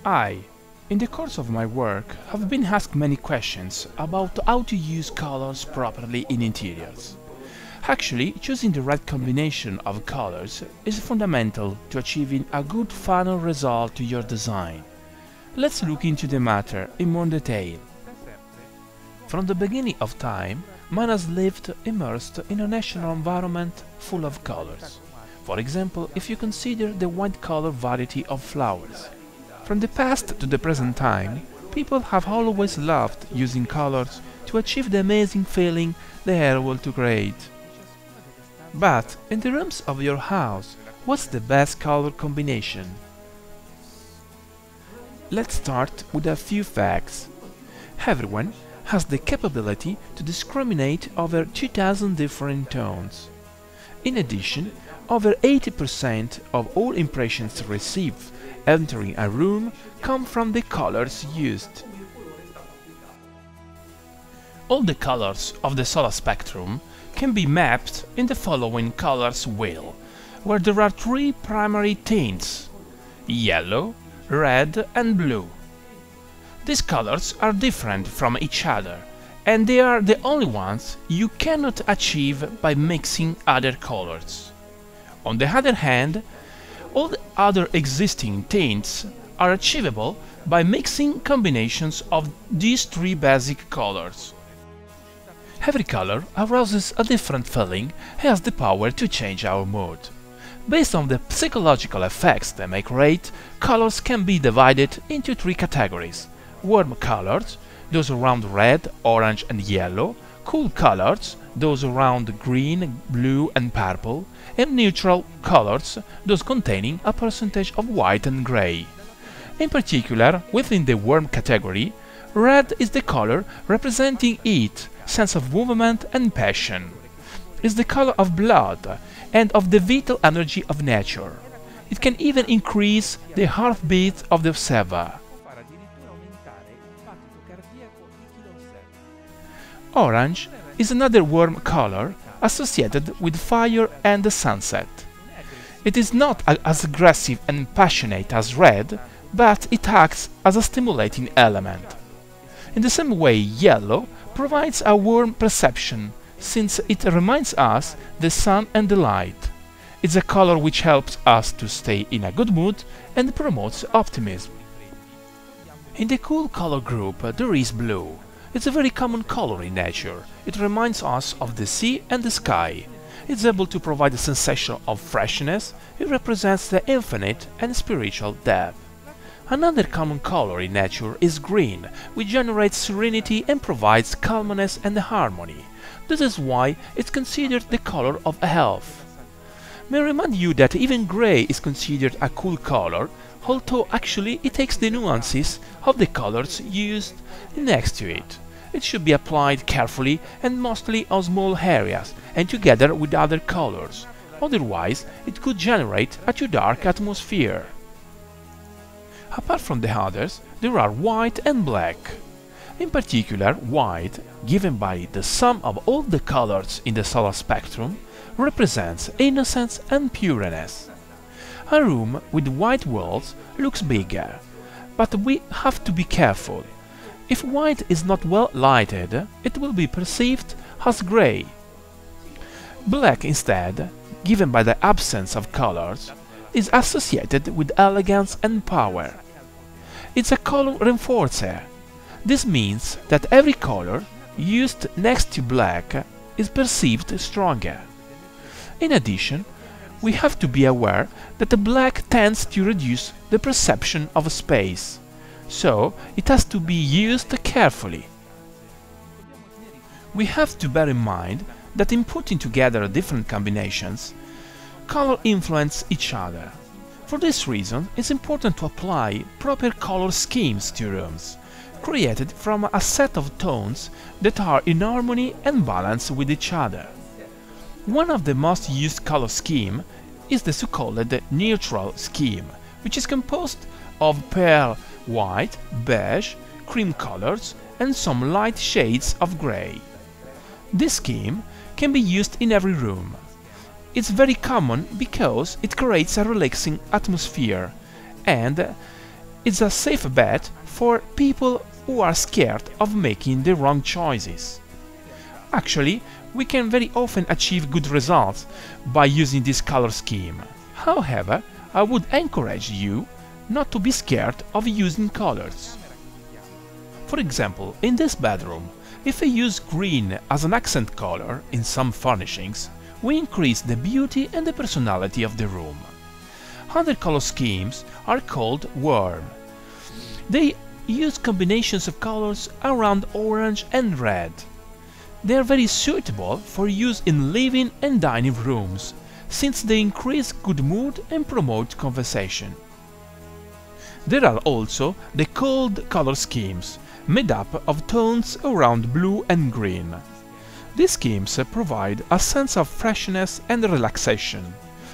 I, in the course of my work, have been asked many questions about how to use colors properly in interiors. Actually, choosing the right combination of colors is fundamental to achieving a good final result to your design. Let's look into the matter in more detail. From the beginning of time, man has lived immersed in a natural environment full of colors. For example, if you consider the white color variety of flowers. From the past to the present time, people have always loved using colors to achieve the amazing feeling they are able to create. But in the rooms of your house, what's the best color combination? Let's start with a few facts. Everyone has the capability to discriminate over 2000 different tones. In addition, over 80% of all impressions received entering a room come from the colors used. All the colors of the solar spectrum can be mapped in the following colors wheel, where there are three primary tints: yellow, red and blue. These colors are different from each other, and they are the only ones you cannot achieve by mixing other colors. On the other hand, all the other existing tints are achievable by mixing combinations of these three basic colors. Every color arouses a different feeling and has the power to change our mood. Based on the psychological effects they may create, colors can be divided into three categories: warm colors, those around red, orange and yellow; cool colors, those around green, blue and purple; and neutral colors, those containing a percentage of white and grey. In particular, within the warm category, red is the color representing heat, sense of movement and passion. It's the color of blood and of the vital energy of nature. It can even increase the heartbeat of the observer. Orange is another warm color associated with fire and the sunset. It is not as aggressive and passionate as red, but it acts as a stimulating element. In the same way, yellow provides a warm perception, since it reminds us the sun and the light. It's a color which helps us to stay in a good mood and promotes optimism. In the cool color group there is blue. It's a very common color in nature. It reminds us of the sea and the sky. It's able to provide a sensation of freshness. It represents the infinite and spiritual depth. Another common color in nature is green, which generates serenity and provides calmness and harmony. This is why it's considered the color of health. May I remind you that even grey is considered a cool color, although actually it takes the nuances of the colors used next to it. It should be applied carefully and mostly on small areas and together with other colors, otherwise it could generate a too dark atmosphere. Apart from the others, there are white and black. In particular, white, given by the sum of all the colors in the solar spectrum, represents innocence and pureness. A room with white walls looks bigger, but we have to be careful. If white is not well lighted, it will be perceived as grey. Black instead, given by the absence of colors, is associated with elegance and power. It's a color reinforcer. This means that every color used next to black is perceived stronger. In addition, we have to be aware that the black tends to reduce the perception of space, so it has to be used carefully. We have to bear in mind that in putting together different combinations, colors influence each other. For this reason, it's important to apply proper color schemes to rooms, created from a set of tones that are in harmony and balance with each other. One of the most used color scheme is the so-called neutral scheme, which is composed of pale white, beige, cream colors and some light shades of grey. This scheme can be used in every room. It's very common because it creates a relaxing atmosphere and it's a safe bet for people who are scared of making the wrong choices. Actually, we can very often achieve good results by using this color scheme. However, I would encourage you not to be scared of using colors. For example, in this bedroom, if we use green as an accent color in some furnishings, we increase the beauty and the personality of the room. Other color schemes are called warm. They use combinations of colors around orange and red. They are very suitable for use in living and dining rooms, since they increase good mood and promote conversation. There are also the cold color schemes, made up of tones around blue and green. These schemes provide a sense of freshness and relaxation.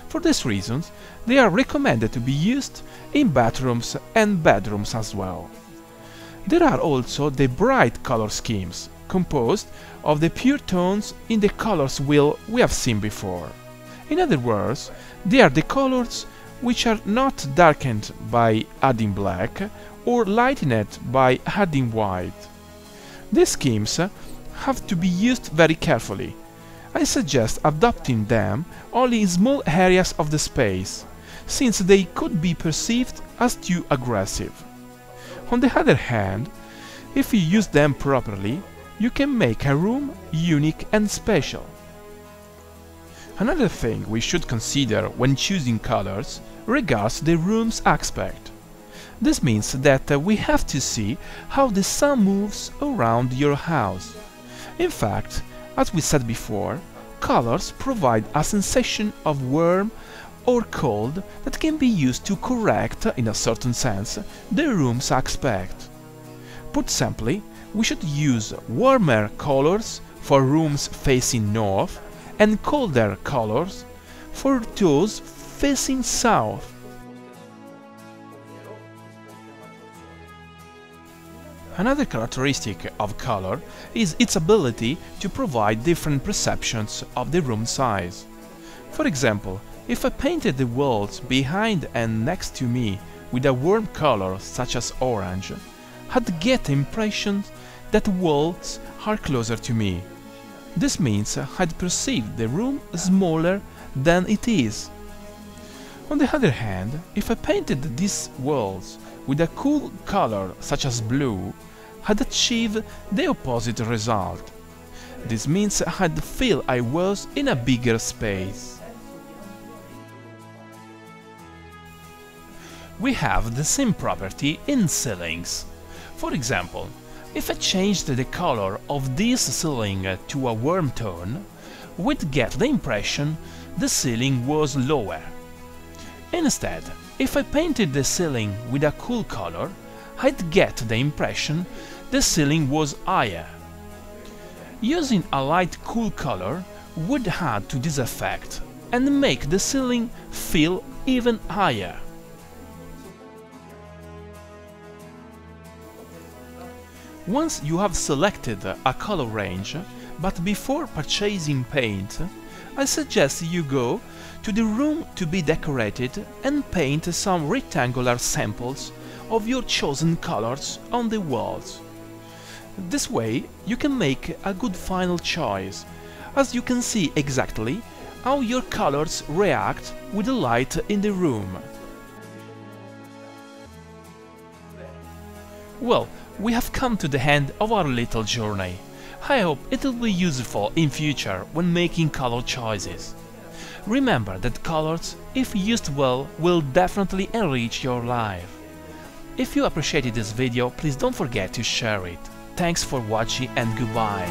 For these reasons, they are recommended to be used in bathrooms and bedrooms as well. There are also the bright color schemes, composed of the pure tones in the colors wheel we have seen before. In other words, they are the colors which are not darkened by adding black or lightened by adding white. These schemes have to be used very carefully. I suggest adopting them only in small areas of the space, since they could be perceived as too aggressive. On the other hand, if you use them properly, you can make a room unique and special. Another thing we should consider when choosing colors regards the room's aspect. This means that we have to see how the sun moves around your house. In fact, as we said before, colors provide a sensation of warm or cold that can be used to correct, in a certain sense, the room's aspect. Put simply, we should use warmer colors for rooms facing north and colder colors for those facing south. Another characteristic of color is its ability to provide different perceptions of the room size. For example, if I painted the walls behind and next to me with a warm color such as orange, I'd get the impression that the walls are closer to me. This means I'd perceive the room smaller than it is. On the other hand, if I painted these walls with a cool color such as blue, I'd achieve the opposite result. This means I'd feel I was in a bigger space. We have the same property in ceilings. For example, if I changed the color of this ceiling to a warm tone, we'd get the impression the ceiling was lower. Instead, if I painted the ceiling with a cool color, I'd get the impression the ceiling was higher. Using a light cool color would add to this effect and make the ceiling feel even higher. Once you have selected a color range, but before purchasing paint, I suggest you go to the room to be decorated and paint some rectangular samples of your chosen colors on the walls. This way you can make a good final choice, as you can see exactly how your colors react with the light in the room. Well, we have come to the end of our little journey. I hope it will be useful in future when making color choices. Remember that colors, if used well, will definitely enrich your life. If you appreciated this video, please don't forget to share it. Thanks for watching and goodbye.